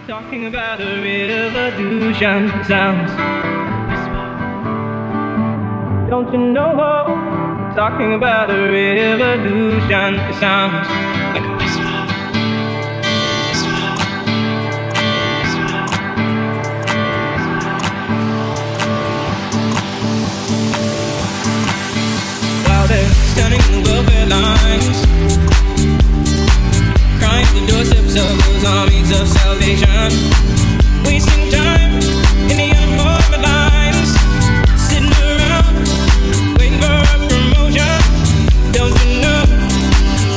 Talking about a revolution sounds. Don't you know? Talking about a revolution, it sounds like a whisper. While they're standing in the welfare lines, crying the doorsteps of those armies of salvation, wasting time in the unemployment lines, sitting around waiting for a promotion. Don't you know?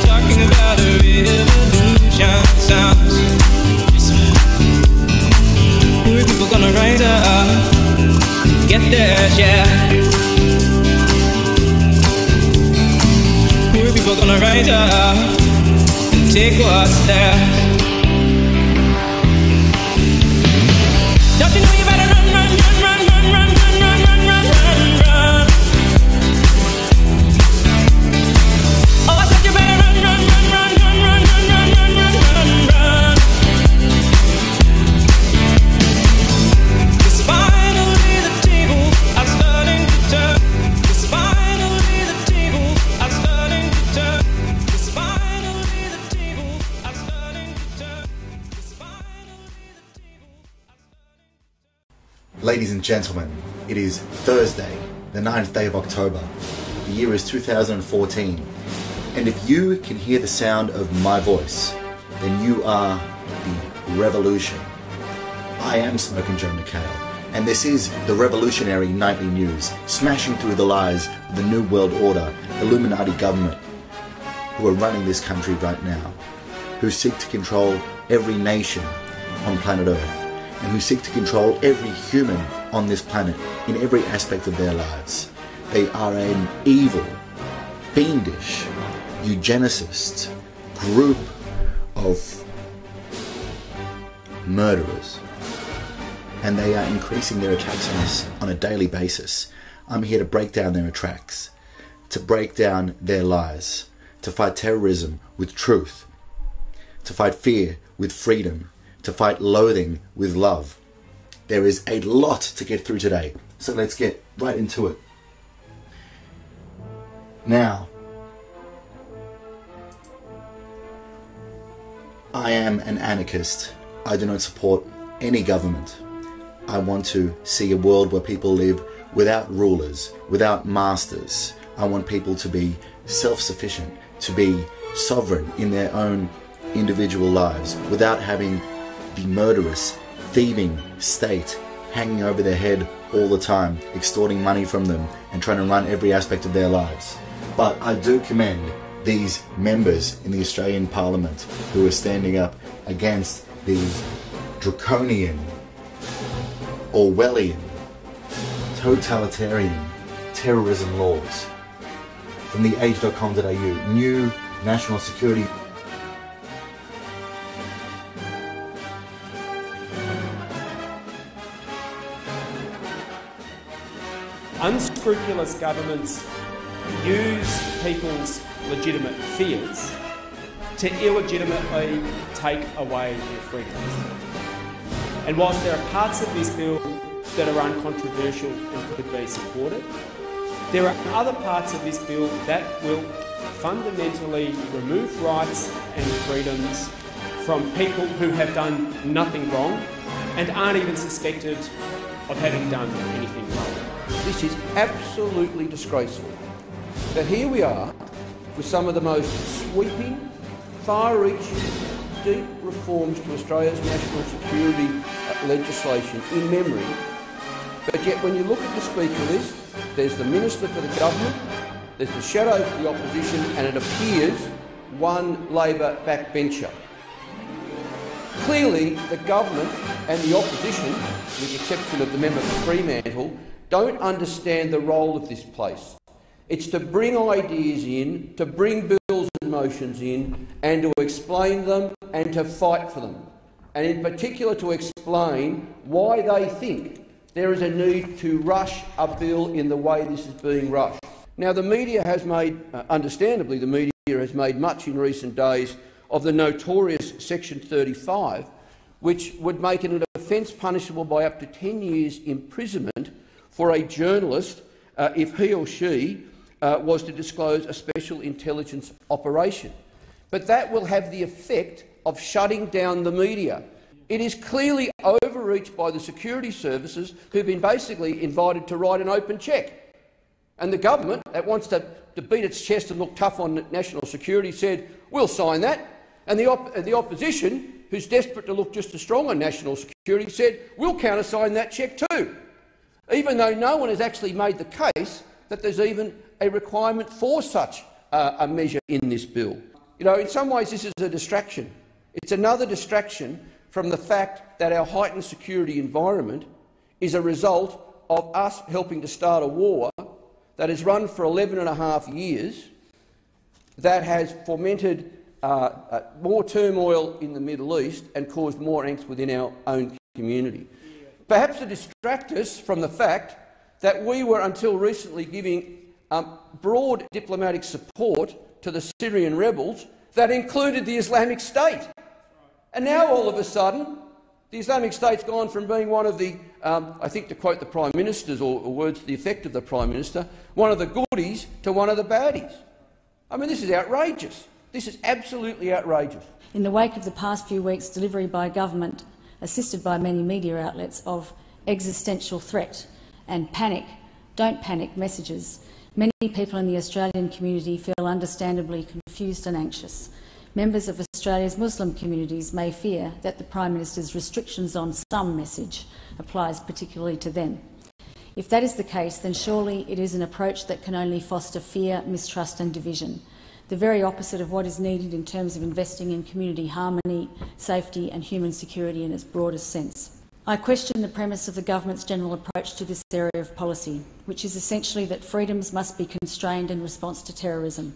Talking about a revolution sounds. Who are people gonna rise up and get their share? Who are people gonna rise up? Take what's there. Don't you know you better run, run, run, run, run, run, run, run, run, run, run, run. Oh, I said you better run, run, run, run, run, run, run, run, run, run, run. Cause finally the tables are starting to turn. Cause finally the tables are starting to turn. Cause finally the tables are starting to turn. Cause finally the tables are starting to turn. Ladies and gentlemen, it is Thursday, the 9th day of October. The year is 2014. And if you can hear the sound of my voice, then you are the revolution. I am Smokin Mekhael, and this is the revolutionary nightly news, smashing through the lies of the New World Order, Illuminati government, who are running this country right now, who seek to control every nation on planet Earth, and who seek to control every human on this planet in every aspect of their lives. They are an evil, fiendish, eugenicist group of murderers, and they are increasing their attacks on us on a daily basis. I'm here to break down their attacks, to break down their lies, to fight terrorism with truth, to fight fear with freedom, to fight loathing with love. There is a lot to get through today, so let's get right into it. Now, I am an anarchist. I do not support any government. I want to see a world where people live without rulers, without masters. I want people to be self-sufficient, to be sovereign in their own individual lives, without having the murderous, thieving state hanging over their head all the time, extorting money from them and trying to run every aspect of their lives. But I do commend these members in the Australian Parliament who are standing up against these draconian, Orwellian, totalitarian terrorism laws. From the age.com.au, new national security. Unscrupulous governments use people's legitimate fears to illegitimately take away their freedoms. And whilst there are parts of this bill that are uncontroversial and could be supported, there are other parts of this bill that will fundamentally remove rights and freedoms from people who have done nothing wrong and aren't even suspected of having done anything wrong. This is absolutely disgraceful that here we are with some of the most sweeping, far-reaching, deep reforms to Australia's national security legislation in memory, but yet when you look at the speaker list, there's the Minister for the Government, there's the shadow for the opposition, and it appears one Labor backbencher. Clearly, the government and the opposition, with the exception of the member for Fremantle, don't understand the role of this place. It's to bring ideas in, to bring bills and motions in, and to explain them and to fight for them. And in particular to explain why they think there is a need to rush a bill in the way this is being rushed. Now, the media has made, understandably, the media has made much in recent days of the notorious Section 35, which would make it an offence punishable by up to 10 years imprisonment for a journalist if he or she was to disclose a special intelligence operation. But that will have the effect of shutting down the media. It is clearly overreached by the security services, who've been basically invited to write an open cheque. And the government, that wants to beat its chest and look tough on national security, said, we'll sign that. And the opposition, who's desperate to look just as strong on national security, said, we'll countersign that cheque too, even though no one has actually made the case that there's even a requirement for such a measure in this bill. You know, in some ways this is a distraction. It's another distraction from the fact that our heightened security environment is a result of us helping to start a war that has run for 11.5 years, that has fomented more turmoil in the Middle East and caused more angst within our own community. Perhaps to distract us from the fact that we were until recently giving broad diplomatic support to the Syrian rebels that included the Islamic State. And now all of a sudden the Islamic State's gone from being one of the, I think to quote the Prime Minister's or words to the effect of the Prime Minister, one of the goodies to one of the baddies. I mean, this is outrageous. This is absolutely outrageous. In the wake of the past few weeks' delivery by government, assisted by many media outlets, of existential threat and panic, don't panic messages, many people in the Australian community feel understandably confused and anxious. Members of Australia's Muslim communities may fear that the Prime Minister's restrictions on some message applies particularly to them. If that is the case, then surely it is an approach that can only foster fear, mistrust and division, the very opposite of what is needed in terms of investing in community harmony, safety and human security in its broadest sense. I question the premise of the government's general approach to this area of policy, which is essentially that freedoms must be constrained in response to terrorism,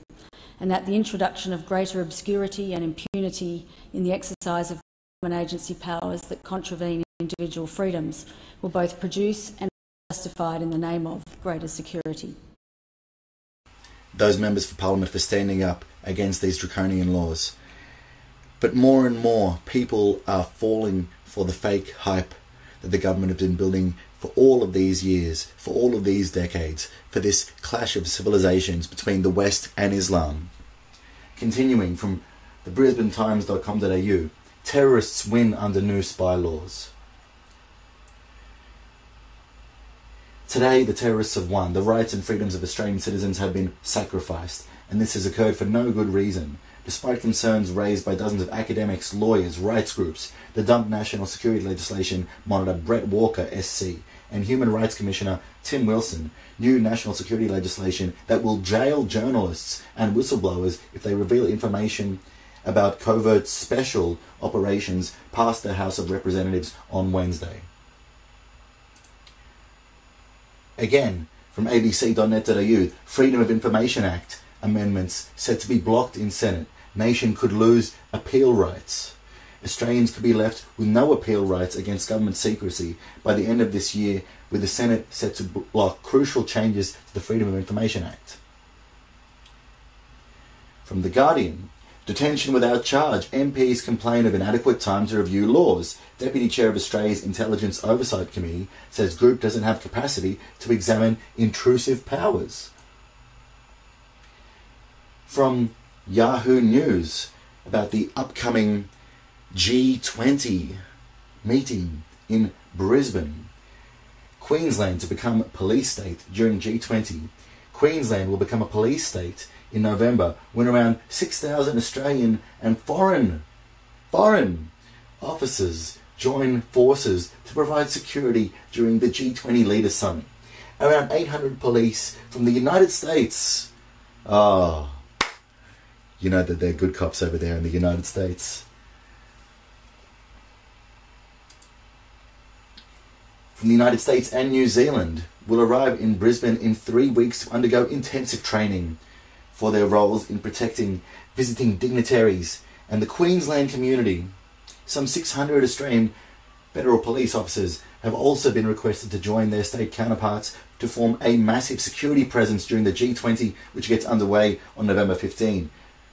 and that the introduction of greater obscurity and impunity in the exercise of government agency powers that contravene individual freedoms will both produce and be justified in the name of greater security. Those members for Parliament for standing up against these draconian laws. But more and more people are falling for the fake hype that the government has been building for all of these years, for all of these decades, for this clash of civilizations between the West and Islam. Continuing from the BrisbaneTimes.com.au, terrorists win under new spy laws. Today, the terrorists have won. The rights and freedoms of Australian citizens have been sacrificed, and this has occurred for no good reason. Despite concerns raised by dozens of academics, lawyers, rights groups, the dumped national security legislation monitor Brett Walker, SC, and Human Rights Commissioner Tim Wilson, new national security legislation that will jail journalists and whistleblowers if they reveal information about covert special operations passed the House of Representatives on Wednesday. Again, from abc.net.au, Freedom of Information Act amendments set to be blocked in Senate. Nation could lose appeal rights. Australians could be left with no appeal rights against government secrecy by the end of this year, with the Senate set to block crucial changes to the Freedom of Information Act. From The Guardian, detention without charge. MPs complain of inadequate time to review laws. Deputy Chair of Australia's Intelligence Oversight Committee says group doesn't have capacity to examine intrusive powers. From Yahoo News, about the upcoming G20 meeting in Brisbane. Queensland to become a police state during G20. Queensland will become a police state in November when around 6,000 Australian and foreign officers join forces to provide security during the G20 Leaders Summit. Around 800 police from the United States. Oh, you know that they're good cops over there in the United States. From the United States and New Zealand will arrive in Brisbane in 3 weeks to undergo intensive training for their roles in protecting visiting dignitaries and the Queensland community. Some 600 Australian federal police officers have also been requested to join their state counterparts to form a massive security presence during the G20, which gets underway on November 15.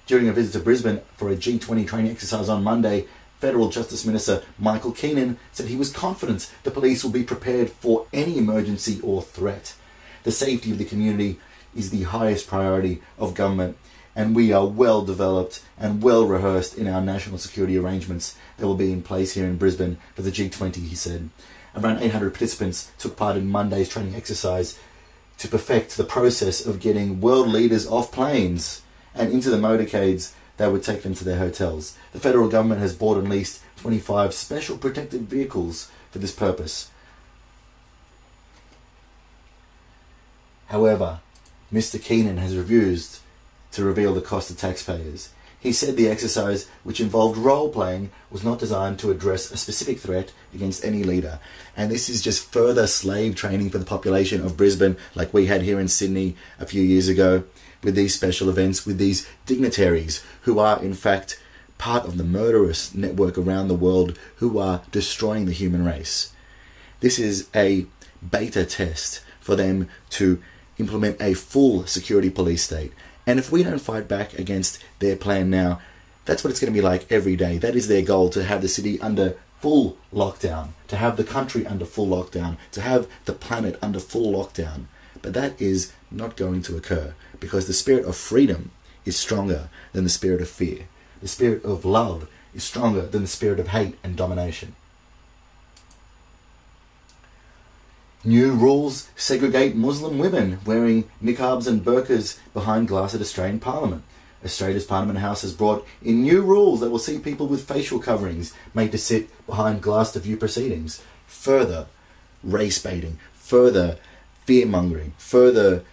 During a visit to Brisbane for a G20 training exercise on Monday, Federal Justice Minister Michael Keenan said he was confident the police will be prepared for any emergency or threat. The safety of the community is the highest priority of government, and we are well developed and well rehearsed in our national security arrangements that will be in place here in Brisbane for the G20, he said. Around 800 participants took part in Monday's training exercise to perfect the process of getting world leaders off planes and into the motorcades that would take them to their hotels. The federal government has bought and leased 25 special protected vehicles for this purpose. However, Mr. Keenan has refused to reveal the cost to taxpayers. He said the exercise, which involved role-playing, was not designed to address a specific threat against any leader. And this is just further slave training for the population of Brisbane, like we had here in Sydney a few years ago, with these special events, with these dignitaries who are, in fact, part of the murderous network around the world who are destroying the human race. This is a beta test for them to implement a full security police state. And if we don't fight back against their plan now, that's what it's going to be like every day. That is their goal, to have the city under full lockdown, to have the country under full lockdown, to have the planet under full lockdown. But that is not going to occur, because the spirit of freedom is stronger than the spirit of fear. The spirit of love is stronger than the spirit of hate and domination. New rules segregate Muslim women wearing Niqabs and Burqas behind glass at Australian Parliament. Australia's Parliament House has brought in new rules that will see people with facial coverings made to sit behind glass to view proceedings. Further race baiting, further fear-mongering, further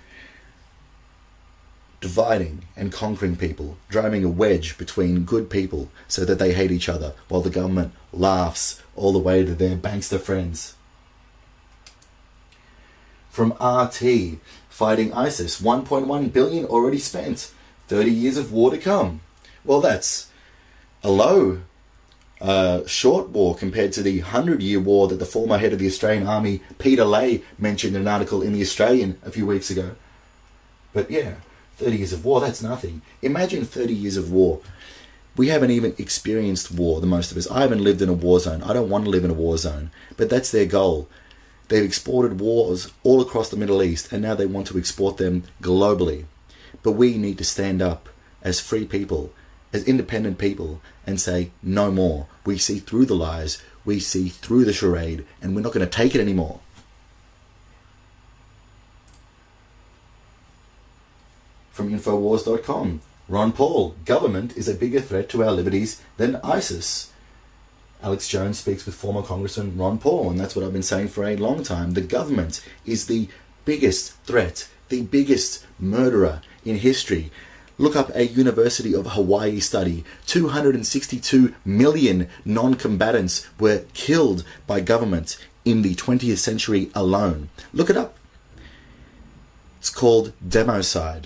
dividing and conquering people, driving a wedge between good people so that they hate each other, while the government laughs all the way to their bankster friends. From RT, fighting ISIS, 1.1 billion already spent, 30 years of war to come. Well, that's a low, short war compared to the 100-year war that the former head of the Australian Army, Peter Lay, mentioned in an article in The Australian a few weeks ago. But yeah, 30 years of war, that's nothing. Imagine 30 years of war. We haven't even experienced war, the most of us. I haven't lived in a war zone. I don't want to live in a war zone. But that's their goal. They've exported wars all across the Middle East, and now they want to export them globally. But we need to stand up as free people, as independent people, and say, no more. We see through the lies, we see through the charade, and we're not going to take it anymore. From Infowars.com, Ron Paul, government is a bigger threat to our liberties than ISIS. Alex Jones speaks with former Congressman Ron Paul, and that's what I've been saying for a long time. The government is the biggest threat, the biggest murderer in history. Look up a University of Hawaii study. 262 million non-combatants were killed by government in the 20th century alone. Look it up. It's called democide.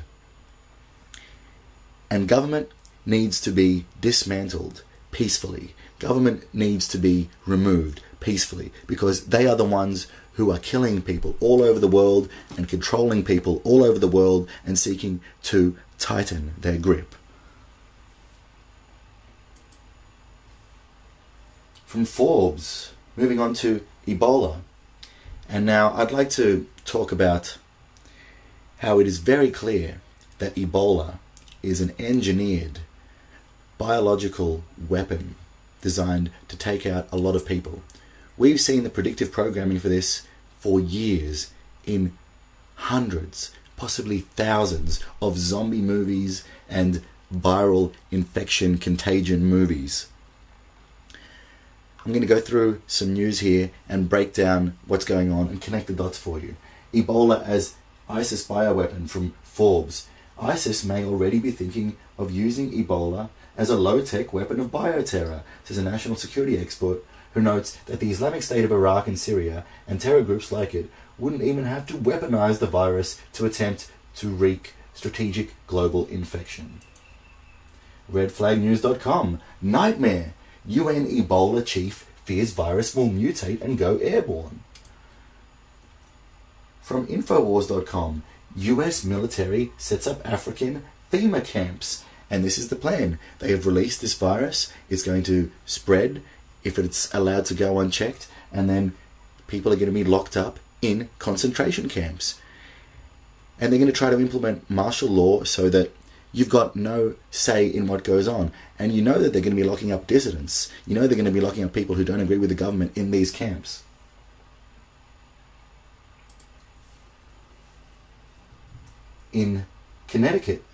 And government needs to be dismantled peacefully. Government needs to be removed peacefully, because they are the ones who are killing people all over the world and controlling people all over the world and seeking to tighten their grip. From Forbes, moving on to Ebola. And now I'd like to talk about how it is very clear that Ebola is an engineered biological weapon designed to take out a lot of people. We've seen the predictive programming for this for years in hundreds, possibly thousands of zombie movies and viral infection contagion movies. I'm going to go through some news here and break down what's going on and connect the dots for you. Ebola as ISIS bioweapon from Forbes. ISIS may already be thinking of using Ebola as a low-tech weapon of bioterror, says a national security expert who notes that the Islamic State of Iraq and Syria and terror groups like it wouldn't even have to weaponize the virus to attempt to wreak strategic global infection. RedFlagNews.com. Nightmare. UN Ebola chief fears virus will mutate and go airborne. From Infowars.com. US military sets up African FEMA camps And this is the plan. They have released this virus. It's going to spread if it's allowed to go unchecked, and then people are going to be locked up in concentration camps. And they're going to try to implement martial law so that you've got no say in what goes on. And you know that they're going to be locking up dissidents. You know they're going to be locking up people who don't agree with the government in these camps. In Connecticut,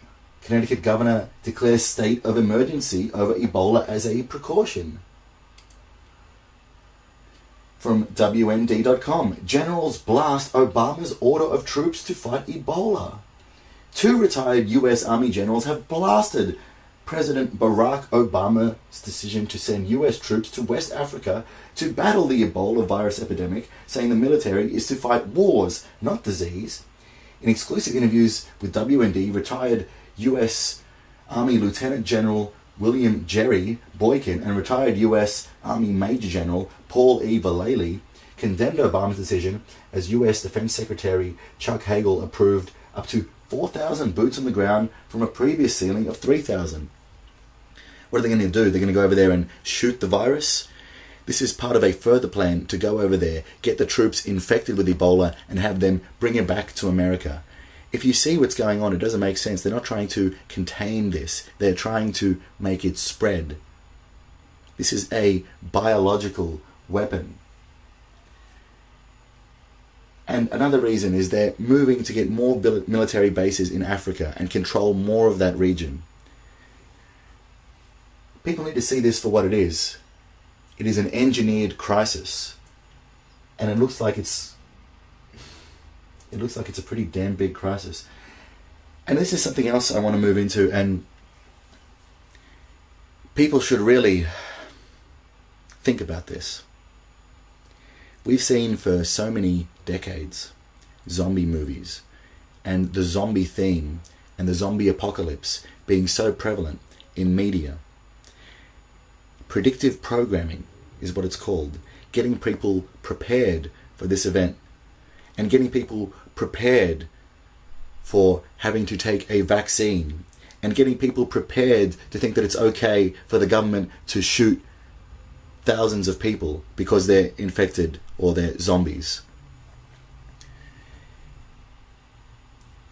Connecticut governor declares state of emergency over Ebola as a precaution. From WND.com, generals blast Obama's order of troops to fight Ebola. 2 retired US Army generals have blasted President Barack Obama's decision to send US troops to West Africa to battle the Ebola virus epidemic, saying the military is to fight wars, not disease. In exclusive interviews with WND, retired US Army Lieutenant General William Jerry Boykin and retired US Army Major General Paul E. Vallely condemned Obama's decision as US Defense Secretary Chuck Hagel approved up to 4,000 boots on the ground from a previous ceiling of 3,000. What are they going to do? They're going to go over there and shoot the virus? This is part of a further plan to go over there, get the troops infected with Ebola and have them bring it back to America. If you see what's going on, it doesn't make sense. They're not trying to contain this. They're trying to make it spread. This is a biological weapon. And another reason is they're moving to get more military bases in Africa and control more of that region. People need to see this for what it is. It is an engineered crisis. And it looks like it's a pretty damn big crisis. And this is something else I want to move into, and people should really think about this. We've seen for so many decades zombie movies, and the zombie theme and the zombie apocalypse being so prevalent in media. Predictive programming is what it's called. Getting people prepared for this event and getting people prepared for having to take a vaccine and getting people prepared to think that it's okay for the government to shoot thousands of people because they're infected or they're zombies.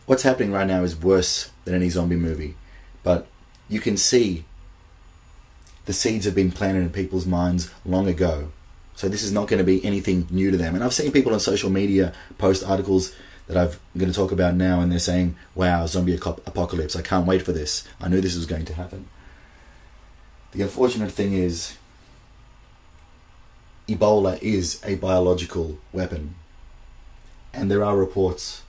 What's happening right now is worse than any zombie movie, but you can see the seeds have been planted in people's minds long ago. So this is not going to be anything new to them. And I've seen people on social media post articles that I'm going to talk about now, and they're saying, wow, zombie apocalypse, I can't wait for this. I knew this was going to happen. The unfortunate thing is, Ebola is a biological weapon. And there are reports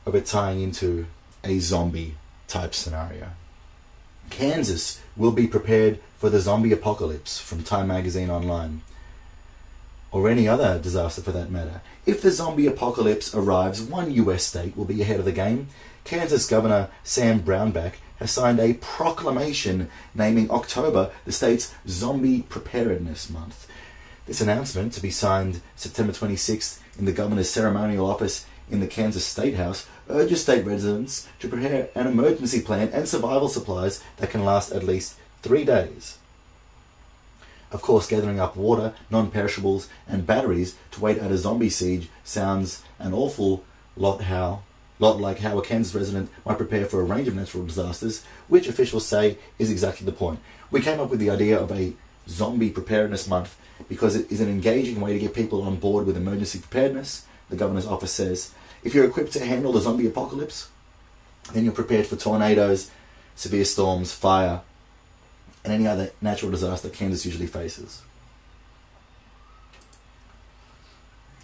of it tying into a zombie type scenario. Kansas will be prepared for the zombie apocalypse, from Time Magazine Online, or any other disaster for that matter. If the zombie apocalypse arrives, one US state will be ahead of the game. Kansas Governor Sam Brownback has signed a proclamation naming October the state's Zombie Preparedness Month. This announcement, to be signed September 26th in the governor's ceremonial office in the Kansas State House, urges state residents to prepare an emergency plan and survival supplies that can last at least 3 days. Of course, gathering up water, non-perishables, and batteries to wait out a zombie siege sounds an awful lot like how a Kansas resident might prepare for a range of natural disasters, which officials say is exactly the point. We came up with the idea of a Zombie Preparedness Month because it is an engaging way to get people on board with emergency preparedness. The governor's office says, if you're equipped to handle the zombie apocalypse, then you're prepared for tornadoes, severe storms, fire, and any other natural disaster Kansas usually faces.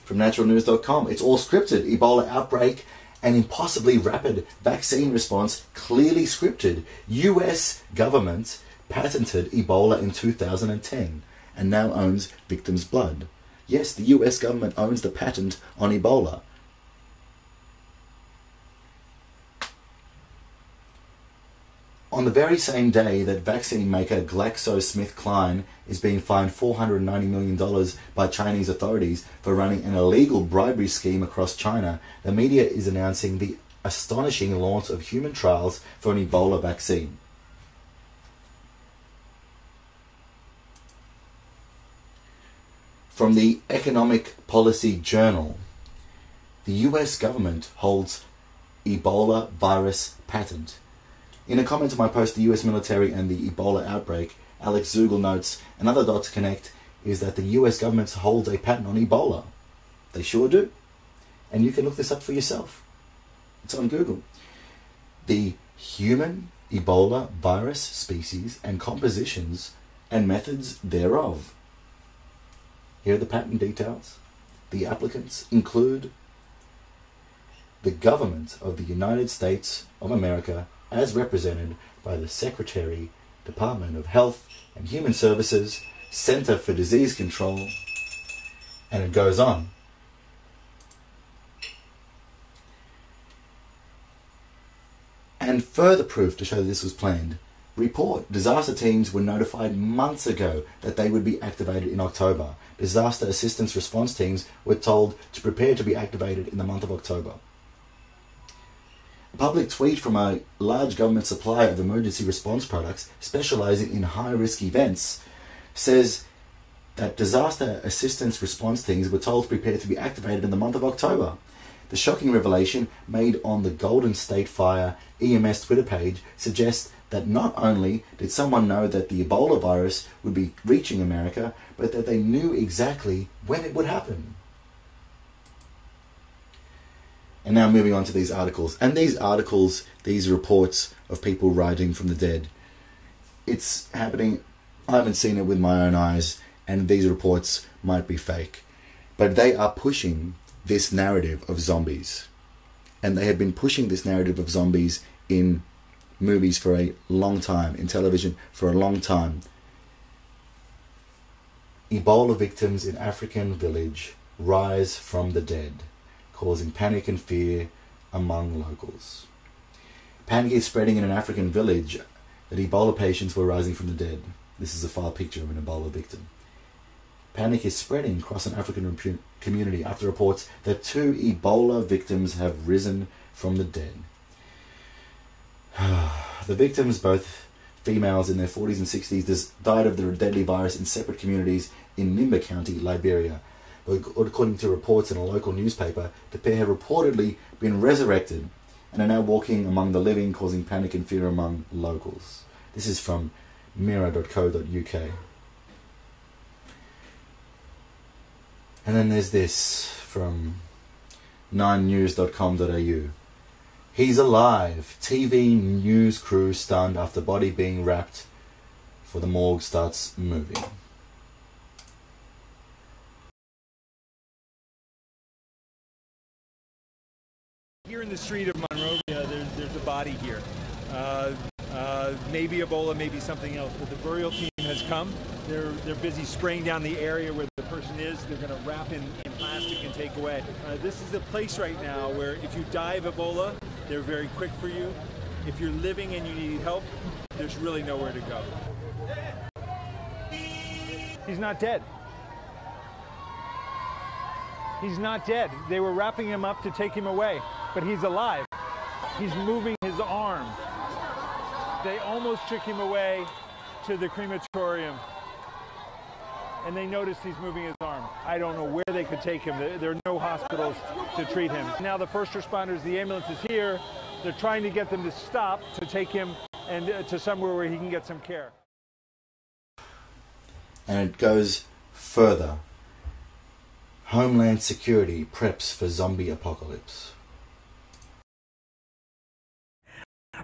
From naturalnews.com, it's all scripted. Ebola outbreak and impossibly rapid vaccine response clearly scripted. US government patented Ebola in 2010 and now owns victims' blood. Yes, the US government owns the patent on Ebola. On the very same day that vaccine maker GlaxoSmithKline is being fined $490 million by Chinese authorities for running an illegal bribery scheme across China, the media is announcing the astonishing launch of human trials for an Ebola vaccine. From the Economic Policy Journal, the US government holds Ebola virus patent. In a comment to my post, the US military and the Ebola outbreak, Alex Zugel notes, another dot to connect is that the US government holds a patent on Ebola. They sure do. And you can look this up for yourself. It's on Google. The human Ebola virus species and compositions and methods thereof. Here are the patent details. The applicants include the government of the United States of America as represented by the Secretary, Department of Health and Human Services, Center for Disease Control, and it goes on. And further proof to show that this was planned. Report. Disaster teams were notified months ago that they would be activated in October. Disaster assistance response teams were told to prepare to be activated in the month of October. A public tweet from a large government supplier of emergency response products specializing in high-risk events says that disaster assistance response teams were told to prepare to be activated in the month of October. The shocking revelation made on the Golden State Fire EMS Twitter page suggests that not only did someone know that the Ebola virus would be reaching America, but that they knew exactly when it would happen. And now moving on to these articles. And these articles, these reports of people rising from the dead, it's happening. I haven't seen it with my own eyes, and these reports might be fake. But they are pushing this narrative of zombies. And they have been pushing this narrative of zombies in movies for a long time, in television for a long time. Ebola victims in African village rise from the dead, causing panic and fear among locals. Panic is spreading in an African village that Ebola patients were rising from the dead. This is a file picture of an Ebola victim. Panic is spreading across an African community after reports that 2 Ebola victims have risen from the dead. The victims, both females in their 40s and 60s, died of the deadly virus in separate communities in Nimba County, Liberia. But according to reports in a local newspaper, the pair have reportedly been resurrected and are now walking among the living, causing panic and fear among locals. This is from mirror.co.uk. And then there's this from 9news.com.au. He's alive. TV news crew stunned after body being wrapped for the morgue starts moving. Here in the street of Monrovia, there's a body here. Maybe Ebola, maybe something else, but the burial team has come. They're busy spraying down the area where the person is. They're going to wrap in plastic and take away. This is a place right now where if you die of Ebola, they're very quick for you. If you're living and you need help, there's really nowhere to go. He's not dead. He's not dead. They were wrapping him up to take him away, but he's alive. He's moving his arm. They almost took him away to the crematorium, and they noticed he's moving his arm. I don't know where they could take him. There are no hospitals to treat him. Now the first responders, the ambulance is here. They're trying to get them to stop to take him and to somewhere where he can get some care. And it goes further. Homeland Security preps for zombie apocalypse.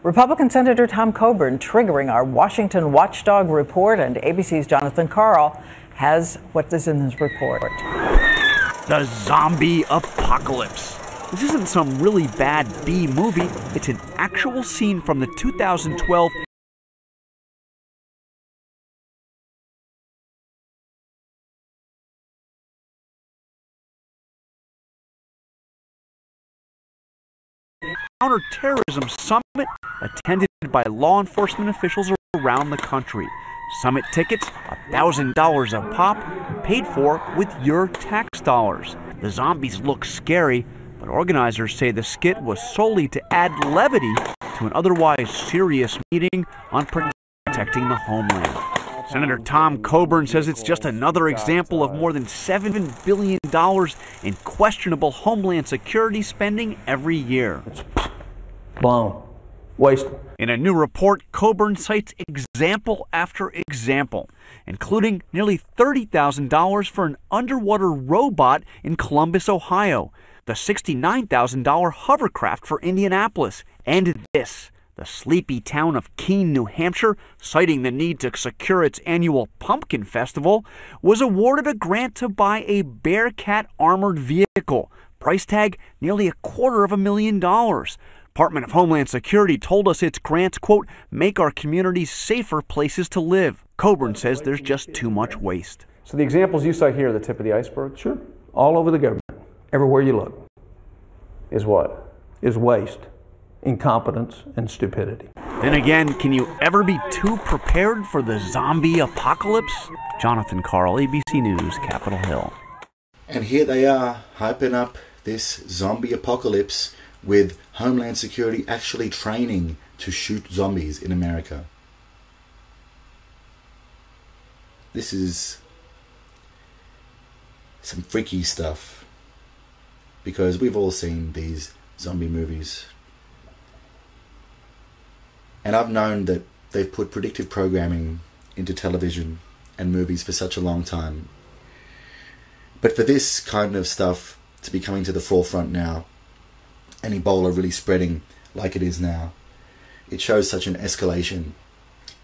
Republican Senator Tom Coburn triggering our Washington Watchdog report, and ABC's Jonathan Karl has what is in his report. The zombie apocalypse. This isn't some really bad B movie. It's an actual scene from the 2012 Counterterrorism Summit attended by law enforcement officials around the country. Summit tickets, $1,000 a pop, paid for with your tax dollars. The zombies look scary, but organizers say the skit was solely to add levity to an otherwise serious meeting on protecting the homeland. Senator Tom Coburn says it's just another example of more than $7 billion in questionable homeland security spending every year. Blown. Waste. In a new report, Coburn cites example after example, including nearly $30,000 for an underwater robot in Columbus, Ohio, the $69,000 hovercraft for Indianapolis, and this. The sleepy town of Keene, New Hampshire, citing the need to secure its annual Pumpkin Festival, was awarded a grant to buy a Bearcat armored vehicle. Price tag nearly $250,000. Department of Homeland Security told us its grants, quote, make our communities safer places to live. Coburn says there's just too much waste. So the examples you cite here are the tip of the iceberg? Sure. All over the government, everywhere you look, is what? Is waste, incompetence, and stupidity. Then again, can you ever be too prepared for the zombie apocalypse? Jonathan Karl, ABC News, Capitol Hill. And here they are, hyping up this zombie apocalypse with Homeland Security actually training to shoot zombies in America. This is some freaky stuff, because we've all seen these zombie movies. And I've known that they've put predictive programming into television and movies for such a long time. But for this kind of stuff to be coming to the forefront now, and Ebola really spreading like it is now, it shows such an escalation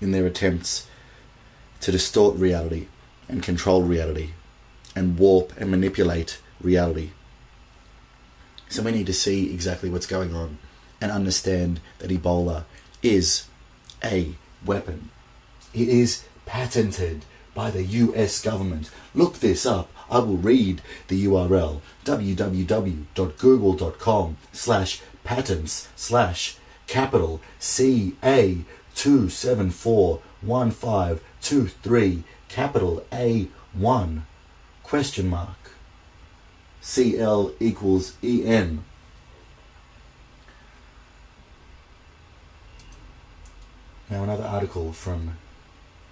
in their attempts to distort reality and control reality and warp and manipulate reality. So we need to see exactly what's going on and understand that Ebola is a weapon. It is patented by the US government. Look this up. I will read the URL, www.google.com/patents/capital CA2741523 capital A1 question mark CL equals EN. Now another article from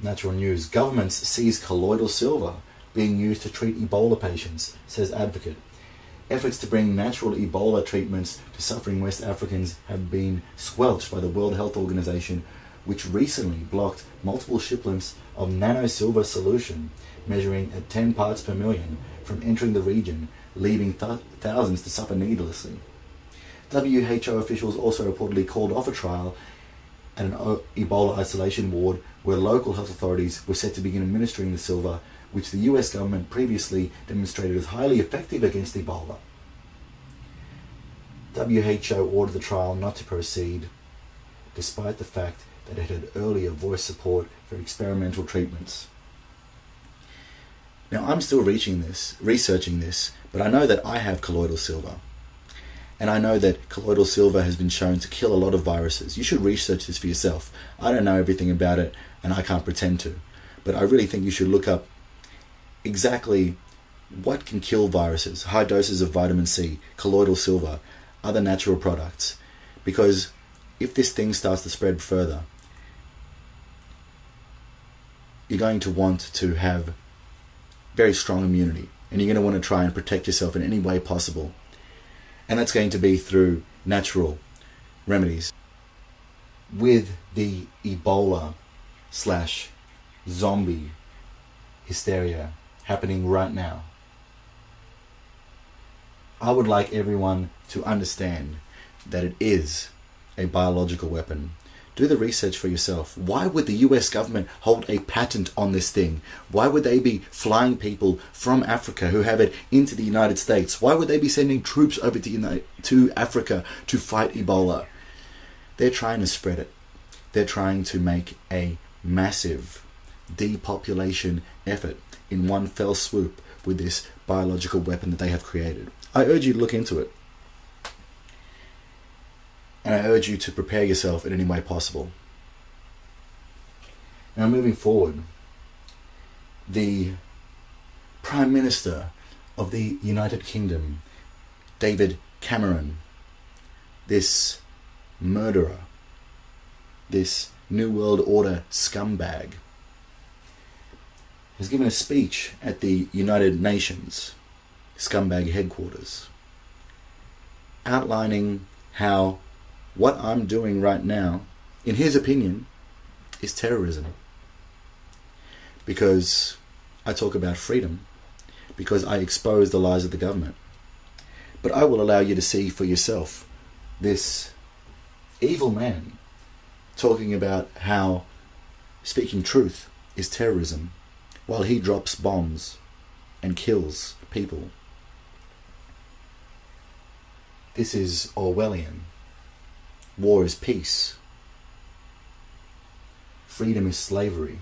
Natural News. Governments seize colloidal silver being used to treat Ebola patients, says advocate. Efforts to bring natural Ebola treatments to suffering West Africans have been squelched by the World Health Organization, which recently blocked multiple shipments of nano-silver solution measuring at 10 parts per million from entering the region, leaving thousands to suffer needlessly. WHO officials also reportedly called off a trial at an Ebola isolation ward where local health authorities were set to begin administering the silver, which the US government previously demonstrated as highly effective against Ebola. WHO ordered the trial not to proceed, despite the fact that it had earlier voiced support for experimental treatments. Now I'm still researching this, but I know that I have colloidal silver. And I know that colloidal silver has been shown to kill a lot of viruses. You should research this for yourself. I don't know everything about it, and I can't pretend to. But I really think you should look up exactly what can kill viruses. High doses of vitamin C, colloidal silver, other natural products. Because if this thing starts to spread further, you're going to want to have very strong immunity. And you're going to want to try and protect yourself in any way possible. And that's going to be through natural remedies. With the Ebola/zombie hysteria happening right now, I would like everyone to understand that it is a biological weapon. Do the research for yourself. Why would the US government hold a patent on this thing? Why would they be flying people from Africa who have it into the United States? Why would they be sending troops over to Africa to fight Ebola? They're trying to spread it. They're trying to make a massive depopulation effort in one fell swoop with this biological weapon that they have created. I urge you to look into it. And I urge you to prepare yourself in any way possible. Now moving forward, the Prime Minister of the United Kingdom, David Cameron, this murderer, this New World Order scumbag, has given a speech at the United Nations scumbag headquarters, outlining how what I'm doing right now, in his opinion, is terrorism. Because I talk about freedom, because I expose the lies of the government. But I will allow you to see for yourself this evil man talking about how speaking truth is terrorism, while he drops bombs and kills people. This is Orwellian. War is peace. Freedom is slavery.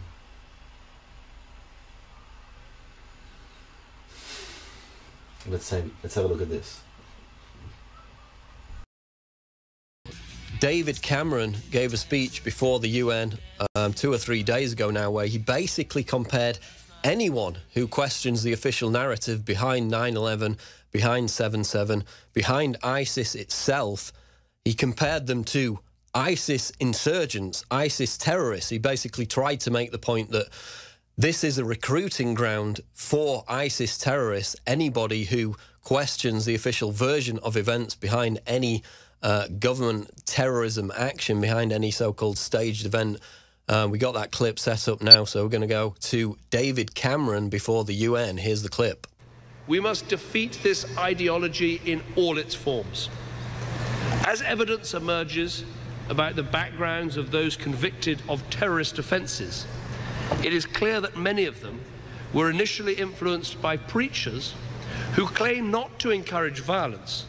Let's have a look at this. David Cameron gave a speech before the UN 2 or 3 days ago now, where he basically compared anyone who questions the official narrative behind 9/11, behind 7/7, behind ISIS itself. He compared them to ISIS insurgents, ISIS terrorists. He basically tried to make the point that this is a recruiting ground for ISIS terrorists. Anybody who questions the official version of events behind any government terrorism action, behind any so-called staged event. We got that clip set up now, so we're going to go to David Cameron before the UN. Here's the clip. We must defeat this ideology in all its forms. As evidence emerges about the backgrounds of those convicted of terrorist offences, it is clear that many of them were initially influenced by preachers who claim not to encourage violence,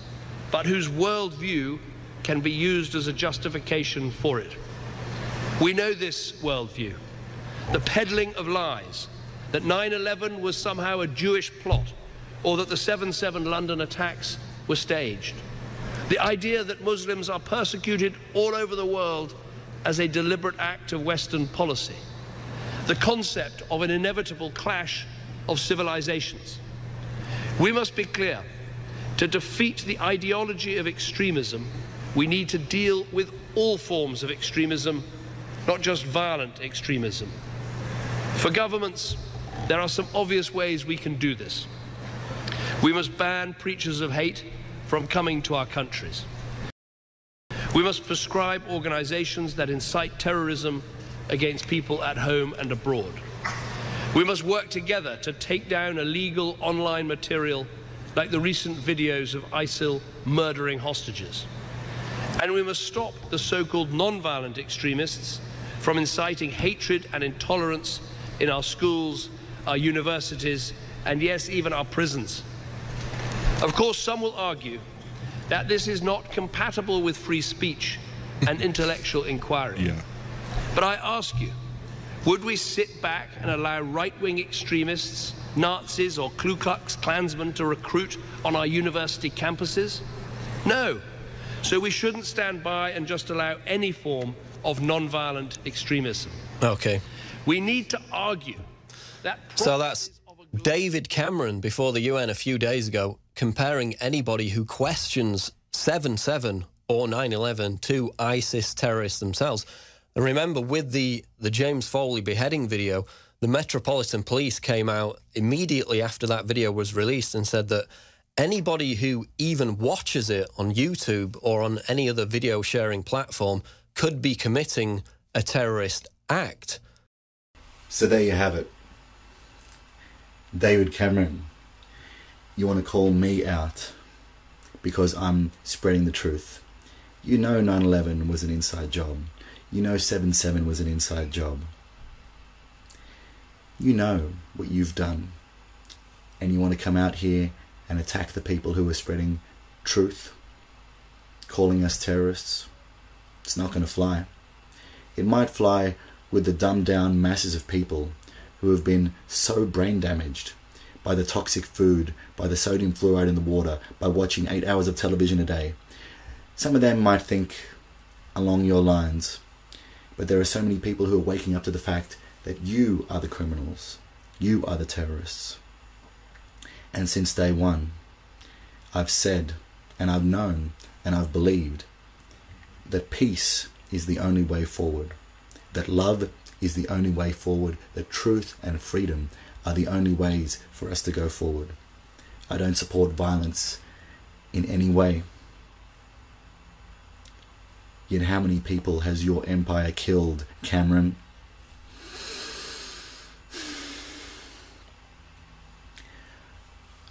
but whose worldview can be used as a justification for it. We know this worldview, the peddling of lies, that 9/11 was somehow a Jewish plot, or that the 7/7 London attacks were staged. The idea that Muslims are persecuted all over the world as a deliberate act of Western policy. The concept of an inevitable clash of civilizations. We must be clear. To defeat the ideology of extremism, we need to deal with all forms of extremism, not just violent extremism. For governments, there are some obvious ways we can do this. We must ban preachers of hate from coming to our countries. We must prescribe organizations that incite terrorism against people at home and abroad. We must work together to take down illegal online material like the recent videos of ISIL murdering hostages. And we must stop the so-called non-violent extremists from inciting hatred and intolerance in our schools, our universities, and yes, even our prisons. Of course, some will argue that this is not compatible with free speech and intellectual inquiry. Yeah. But I ask you, would we sit back and allow right-wing extremists, Nazis or Ku Klux Klansmen to recruit on our university campuses? No. So we shouldn't stand by and just allow any form of non-violent extremism. Okay. We need to argue that... So that's David Cameron before the UN a few days ago, comparing anybody who questions 7/7 or 9/11 to ISIS terrorists themselves. And remember, with the James Foley beheading video, the Metropolitan Police came out immediately after that video was released and said that anybody who even watches it on YouTube or on any other video sharing platform could be committing a terrorist act. So there you have it. David Cameron, you want to call me out because I'm spreading the truth. You know 9/11 was an inside job. You know 7/7 was an inside job. You know what you've done. And you want to come out here and attack the people who are spreading truth, calling us terrorists. It's not going to fly. It might fly with the dumbed down masses of people who have been so brain damaged by the toxic food, by the sodium fluoride in the water, by watching 8 hours of television a day. Some of them might think along your lines, but there are so many people who are waking up to the fact that you are the criminals, you are the terrorists. And since day one, I've said and I've known and I've believed that peace is the only way forward, that love is the only way forward, that truth and freedom are the only ways for us to go forward. I don't support violence in any way. Yet how many people has your empire killed, Cameron?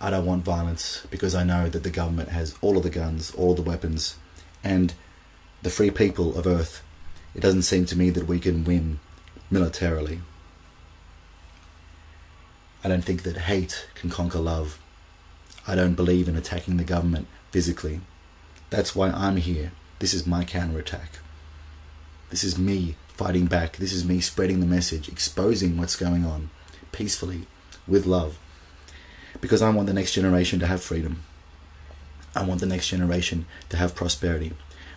I don't want violence because I know that the government has all of the guns, all of the weapons, and the free people of Earth. It doesn't seem to me that we can win militarily. I don't think that hate can conquer love. I don't believe in attacking the government physically. That's why I'm here. This is my counterattack. This is me fighting back. This is me spreading the message, exposing what's going on peacefully, with love. Because I want the next generation to have freedom. I want the next generation to have prosperity.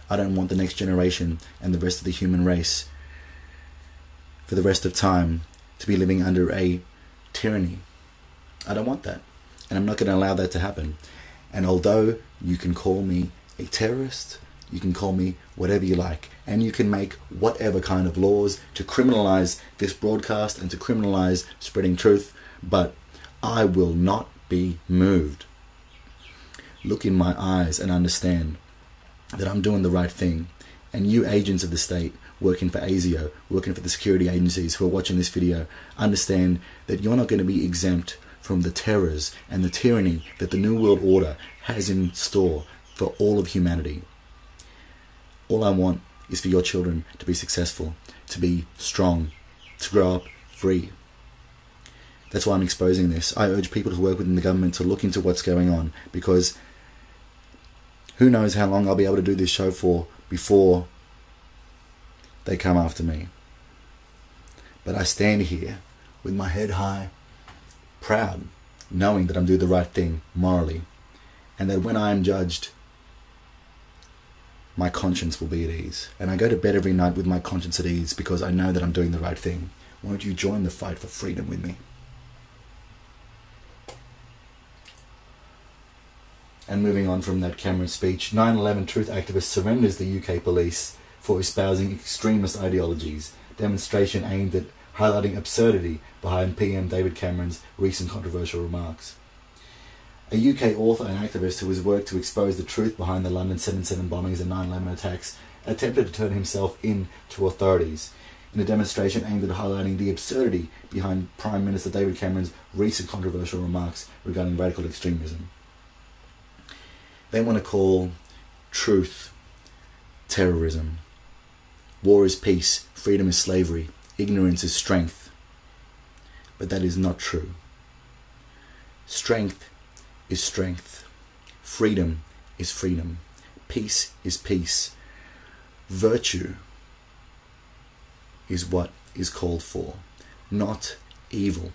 I don't want the next generation and the rest of the human race for the rest of time to be living under a tyranny. I don't want that. And I'm not going to allow that to happen. And although you can call me a terrorist, you can call me whatever you like, and you can make whatever kind of laws to criminalize this broadcast and to criminalize spreading truth, but I will not be moved. Look in my eyes and understand that I'm doing the right thing. And you agents of the state working for ASIO, working for the security agencies who are watching this video, understand that you're not going to be exempt from the terrors and the tyranny that the New World Order has in store for all of humanity. All I want is for your children to be successful, to be strong, to grow up free. That's why I'm exposing this. I urge people who work within the government to look into what's going on, because who knows how long I'll be able to do this show for before they come after me. But I stand here with my head high, proud, knowing that I'm doing the right thing morally, and that when I am judged, my conscience will be at ease. And I go to bed every night with my conscience at ease because I know that I'm doing the right thing. Won't you join the fight for freedom with me? And moving on from that Cameron speech, 9/11 truth activist surrenders the UK police for espousing extremist ideologies. Demonstration aimed at highlighting absurdity behind PM David Cameron's recent controversial remarks. A UK author and activist who has worked to expose the truth behind the London 7/7 bombings and 9/11 attacks attempted to turn himself in to authorities in a demonstration aimed at highlighting the absurdity behind Prime Minister David Cameron's recent controversial remarks regarding radical extremism. They want to call truth terrorism. War is peace, freedom is slavery, ignorance is strength. But that is not true. Strength is strength. Freedom is freedom. Peace is peace. Virtue is what is called for, not evil.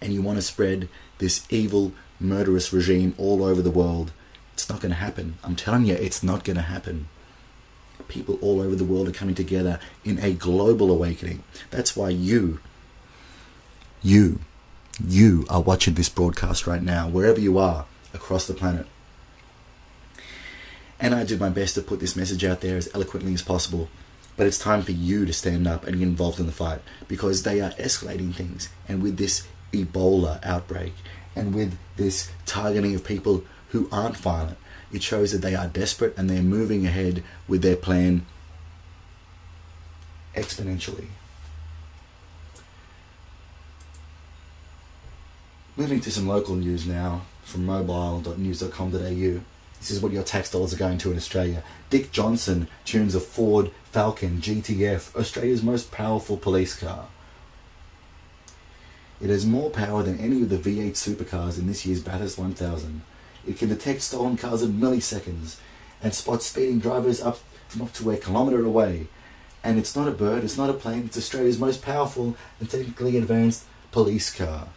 And you want to spread this evil, murderous regime all over the world. It's not going to happen. I'm telling you, it's not going to happen. People all over the world are coming together in a global awakening. That's why you are watching this broadcast right now, wherever you are across the planet. And I do my best to put this message out there as eloquently as possible. But it's time for you to stand up and get involved in the fight, because they are escalating things. And with this Ebola outbreak, and with this targeting of people who aren't violent, it shows that they are desperate and they're moving ahead with their plan exponentially. Moving to some local news now from mobile.news.com.au. This is what your tax dollars are going to in Australia. Dick Johnson tunes a Ford Falcon GTF, Australia's most powerful police car. It has more power than any of the V8 supercars in this year's Bathurst 1000. It can detect stolen cars in milliseconds and spot speeding drivers from up to a kilometre away. And it's not a bird, it's not a plane, it's Australia's most powerful and technically advanced police car.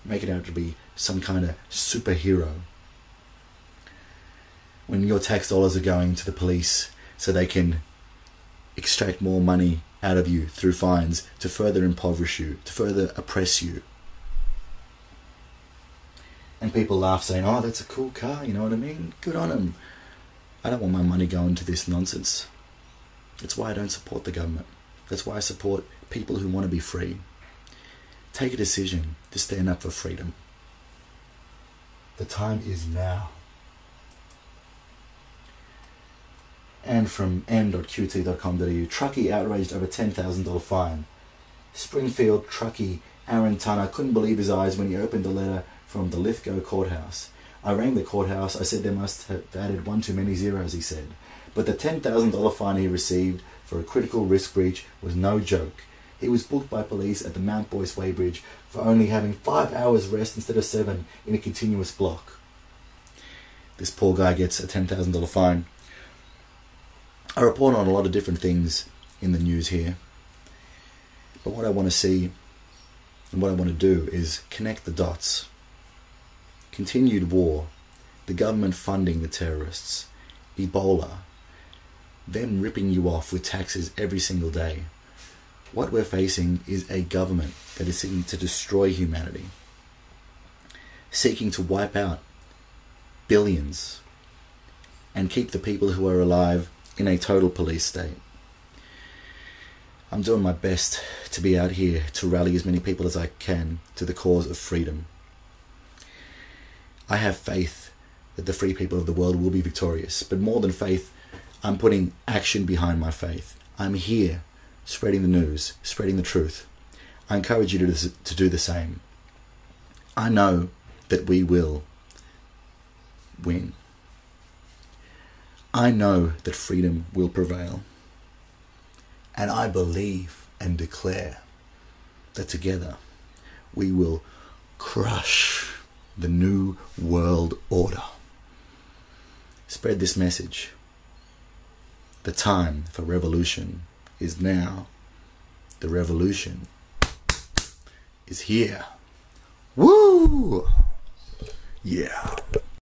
Make it out to be some kind of superhero. When your tax dollars are going to the police so they can extract more money out of you through fines to further impoverish you, to further oppress you. And people laugh saying, oh, that's a cool car, you know what I mean? Good on them. I don't want my money going to this nonsense. That's why I don't support the government. That's why I support people who want to be free. Take a decision to stand up for freedom. The time is now. And from m.qt.com.au, truckie outraged over $10,000 fine. Springfield truckie Aaron Tunner couldn't believe his eyes when he opened the letter from the Lithgow courthouse. I rang the courthouse. I said they must have added one too many zeros, he said. But the $10,000 fine he received for a critical risk breach was no joke. He was booked by police at the Mount Boyce Weighbridge for only having 5 hours rest instead of 7 in a continuous block. This poor guy gets a $10,000 fine. I report on a lot of different things in the news here. But what I want to see and what I want to do is connect the dots. Continued war, the government funding the terrorists, Ebola, them ripping you off with taxes every single day. What we're facing is a government that is seeking to destroy humanity, seeking to wipe out billions and keep the people who are alive in a total police state. I'm doing my best to be out here to rally as many people as I can to the cause of freedom. I have faith that the free people of the world will be victorious, but more than faith, I'm putting action behind my faith. I'm here spreading the news, spreading the truth. I encourage you to do the same. I know that we will win. I know that freedom will prevail. And I believe and declare that together we will crush the new world order. Spread this message. The time for revolution is now. The revolution is here. Woo! Yeah.